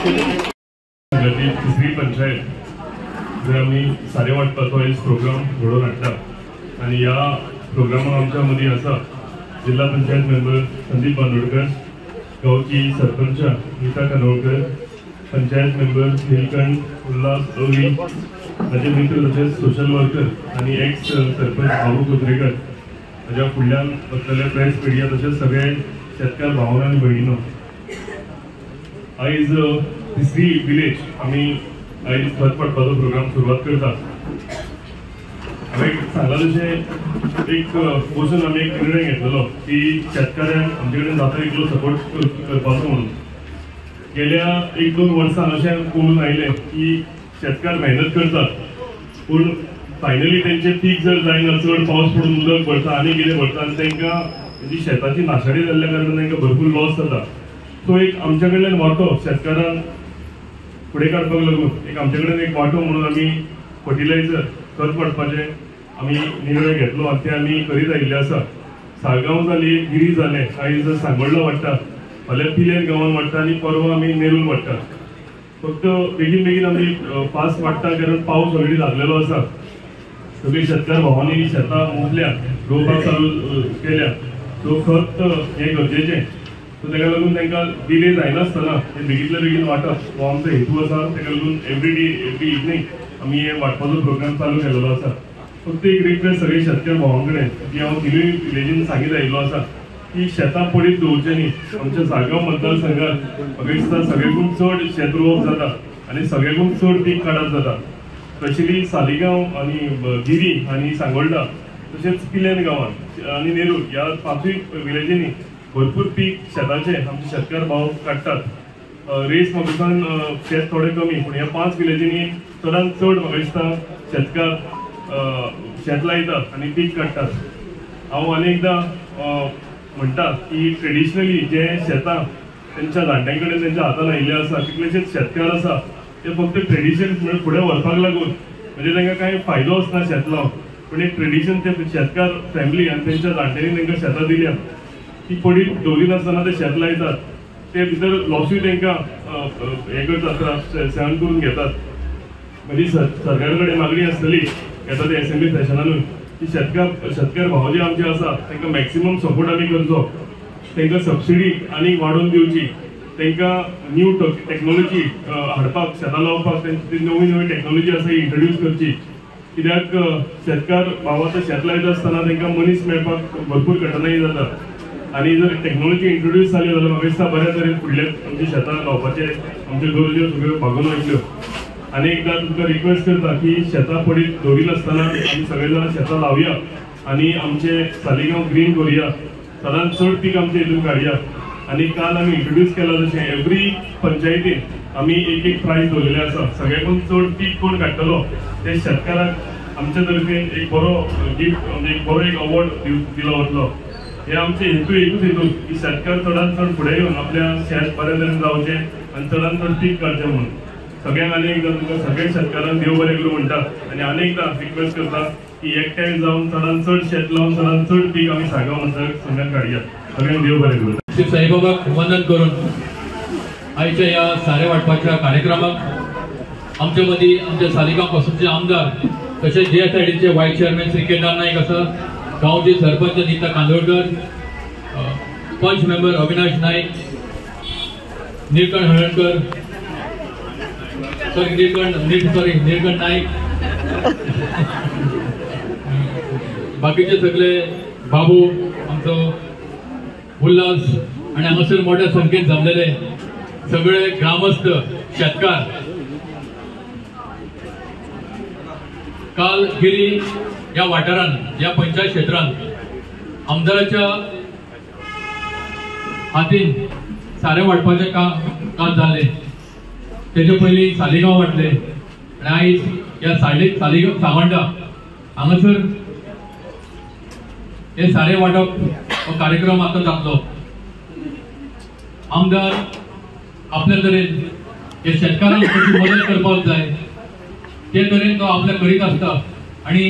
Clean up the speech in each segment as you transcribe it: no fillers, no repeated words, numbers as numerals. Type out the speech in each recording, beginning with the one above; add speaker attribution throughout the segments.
Speaker 1: तिसरी पंचायत जर आम्ही सारे वाटपाचो एक प्रोग्राम घडोवन हाडटा आणि या प्रोग्रामाक आमच्या मदीं आसा जिल्हा पंचायत मेंबर संदीप बांदोडकर, गांवची सरपंच नीता कानोळकर, पंचायत मेंबर नीलकंठ उल्हास ओवी, माझे मित्र तसेच सोशल वर्कर आणि एक्स सरपंच बाबू कुत्रेकर, माझ्या फुडल्यान बसलेले प्रेस मिडिया तसेच सगळे शेतकार भावना आणि भयणीनो, आयज तिसरी विलेज आम्ही आयज खत पडपाचो प्रोग्राम सुरवात करता. हांवें सांगला तशें एक बसून आमी एक निर्णय घेतलेलो की शेतकाऱ्यांक आमचे कडेन जाता इतलो सपोर्ट करपाचो म्हणून. गेल्या 1-2 वर्सां अशें कळून आयलें की शेतकार मेहनत करतात पूण फायनली तेंचे पीक जर जायना, चड पावस पडून उदक पडटा आनी कितें पडटा आनी तांकां जी शेताची नाशाडी जाल्ल्या कारणान तांकां भरपूर लॉस जाता. सो एक आमच्या कडल्यान वांटो शेतकारांक फुडें काडपाक लागून एक आमचे कडेन एक वांटो म्हणून आमी फर्टिलायझर खत पडपाचें आमी निर्णय घेतलो आनी ते आमी करीत आयिल्ले आसा. साळगांव जाली, गिरी जालें, आयज सांगोळडा वाडटा, फाल्यां पिलेन गांवांत वाडटा आनी परवा आमी नेरूल वाडटा. फक्त बेगीन बेगीन आमी फास्ट वाडटा कारण पावस ऑलरेडी लागलेलो आसा. सगळे शेतकार भावांनी शेतां मोकल्या रोवपाक चालू केल्या. सो खत हें गरजेचें. सो ताका लागून तांकां डिले जायनासतना हें बेगींतल्या बेगीन वाटप हो आमचो हेतू आसा. ताका लागून एवरी इवनिंग आमी हे वाटपाचो प्रोग्राम चालू केलेलो आसा. फक्त एक रिक्वेस्ट सगळे शेतकार भावां कडेन जी हांव तिनूय विलेजीन सांगीत आयिल्लो आसा की शेतां पडीत दवरचें न्ही. आमच्या साळगांव मतदारसंघात म्हाका दिसता सगळ्याकून चड शेत रोवप जाता आनी सगळ्याकून चड पीक काडप जाता. स्पेशली सालिगांव आनी गिरी आनी सांगोळडा तशेंच पिलेन गांवांत आनी नेरूल ह्या 5 विलेजींनी भरपूर पीक शेताचे आमचे शेतकार भाव काडटात. रेस म्हाका दिसता शेत थोडे कमी पूण ह्या 5 विलेजींनी चडांत चड म्हाका दिसता शेतकार शेत लायतात आनी पीक काडटात. हांव अनेकदां म्हणटा की ट्रेडिशनली जे शेतां तेंच्या जाणट्यां कडेन तेंच्या हातान आयिल्ले आसा, कितलेशेच शेतकार आसा ते फक्त ट्रेडिशन म्हणून फुडें व्हरपाक लागून म्हणजे तांकां कांय फायदो वचना शेत लावन, पूण एक ट्रेडिशन ते शेतकार फॅमिली आनी तेंच्या जाणट्यांनी तांकां शेतां दिल्या ती पडीत दवरी नासतना ते शेत लायतात. ते भितर लॉसूय तांकां हें करतात, सहन करून घेतात. म्हणजे सरकारा कडेन मागणी आसतली येता ते असेंब्ली सेशनानूय की शेतकार भाव जे आमचे आसा तांकां मॅक्सिमम सपोर्ट आमी करचो, तांकां सबसिडी आनी वाडोवन दिवची, तांकां न्यू टॅक्नॉलॉजी हाडपाक शेतां लावपाक नवी नवी टॅक्नॉलॉजी आसा इंट्रोड्यूस करची. कित्याक शेतकार भाव आतां शेत लायता आसतना तांकां मनीस मेळपाक भरपूर कठिनाई जाता आनी जर टॅक्नॉलॉजी इंट्रोड्यूस जाली जाल्यार म्हाका दिसता बऱ्या तरेन फुडले आमचे शेतां लावपाचे आमच्यो गरजो सगळ्यो भागून वयतल्यो. आनी एकदां तुमकां रिक्वेस्ट करता की शेतां पडीत दवरी नासतना आमी सगळे जाण शेतां लावया आनी आमचे सालिगांव ग्रीन करुया, सदांच चड पीक आमचे हितून काडया. आनी काल आमी इंट्रोड्यूस केला तशें एवरी पंचायतीन आमी एक प्रायज दवरलेले आसा. सगळ्याकून चड पीक कोण काडटलो ते शेतकाराक आमच्या तर्फेन एक बरो गिफ्ट म्हणजे एक बरो एक अवॉर्ड दिलो वतलो. हे आमचे हेतू एकूच हेतू की शेतकार चडांत चड फुडें येवन आपल्या शेत बऱ्या तरेन जावचें आनी चडांत चड पीक काडचें म्हणून. सगळ्यांक आनी एकदां तुमकां सगळ्या शेतकारांक देव बरें करूं म्हणटा आनी आनी एकदां रिक्वेस्ट करता की एकठांय जावन चडांत चड शेत लावन चडांत चड पीक आमी साळगांव मतदारसंघात काडया. सगळ्यांक देव बरें करूं.
Speaker 2: श्री साईबाबाक वंदन करून आयच्या ह्या सारे वाटपाच्या कार्यक्रमाक आमच्या मदीं आमच्या सालिगांव पासूनचे आमदार तशेंच जे सायडीचे वायस चेअरमॅन श्री केदार नाईक आसा, गांवचे सरपंच नीता कांदोळकर, पंच मेंबर अविनाश नाईक, नीलकंठ हळणकर, नीलकंठ नाईक, बाकीचे सगळे बाबू आमचो उल्हास आणि हांगासर मोठ्या संख्येन जमलेले सगळे ग्रामस्थ शेतकार. काल गिरी या वाठारांत या पंचायत क्षेत्रांत आमदाराच्या हातीन सारे वाटपाचे काम जाले. तेजे पयलीं सालिगांव वाटले आनी आयज ह्या सालिगांव सांगोळडा हांगासर हे सारे वाटप हो कार्यक्रम आता जातलो. आमदार आपल्या तरेन हे शेतकारांक कशी मदत करपाक जाय ते तरेन तो आपल्या करीत आसता आनी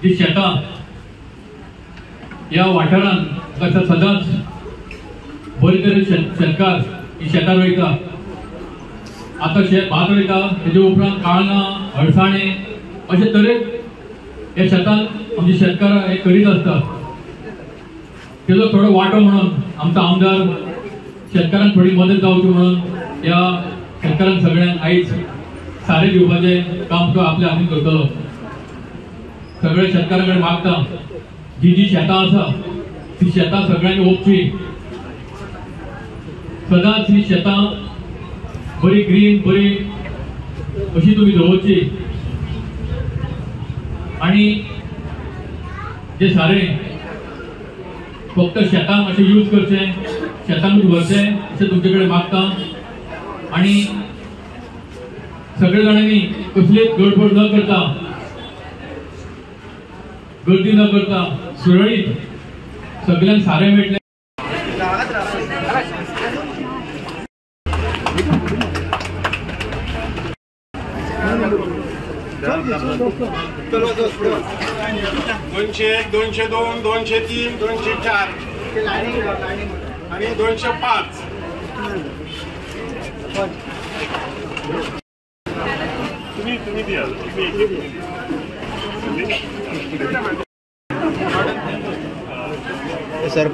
Speaker 2: जी शेतां ह्या वाठारांत सदांच बरे तरेन शेतकार ही शेतां रोयता आता भात रोयता तेजे उपरांत काळंगा अळसाणे अशे तरेक हे शेतान आमचे शेतकार हे करीत असतात. तेजो थोडो वांटो म्हणून आमचो आमदार शेतकारांक थोडी मदत जावची म्हणून ह्या शेतकारांक सगळ्यांक आयज सारे दिवपाचें काम तो आपल्या हातीन करतलो. सगळे शेतकारां कडेन मागता जी शेतां आसा ती शेतां सगळ्यांनी ओपची. सदांच ही शेतां बरी ग्रीन बरी अशी तुम्ही दवरची आणि जे सारें फक्त शेतांक अशें यूज करचें शेतांक भरचें अशें तुमचे कडेन मागता. आणि सगळे जाणांनी कसलीच गडबड न करता गर्दी न करता सुरळीत सगळ्यांक सारें मेळटलें.
Speaker 3: दोनशे 202 203 204 आणि 205. तुम्ही द्या सर.